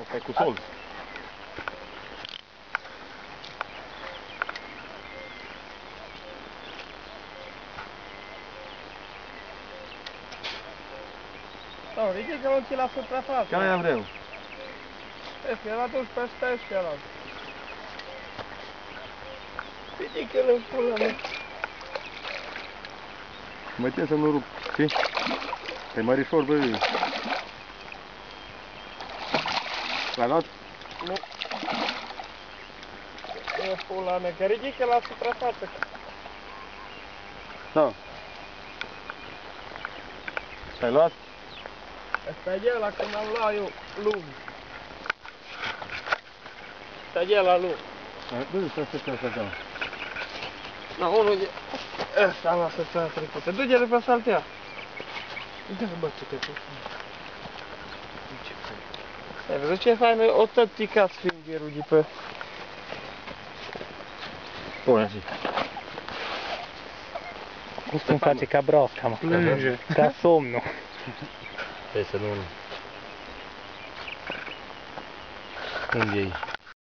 Asta e cu sol. Sau, ridică-l un pic la suprafață. Chiar aia vreau. Este, el atunci peste ăsta ăla. Ridică-l în pula mea. Mai trebuie să nu rup, știi? E mărișor, bă. L-ai luat? Nu. E pula mea, că ridică la suprafață. Da. Și-ai luat? Asta e ăla când am luat eu lung. Asta e ăla lung. Bă, să dau. No, unul de... Ăsta am lasă să trecută. Du-te de pe saltea. Dă-l bă, ce te pui. Ai văzut ce fain? O tot picat sfingerul de pe... Pune așa. Cum face ca broasca, mă. Plânge. Ca somnul. Trebuie să nu... Unde e?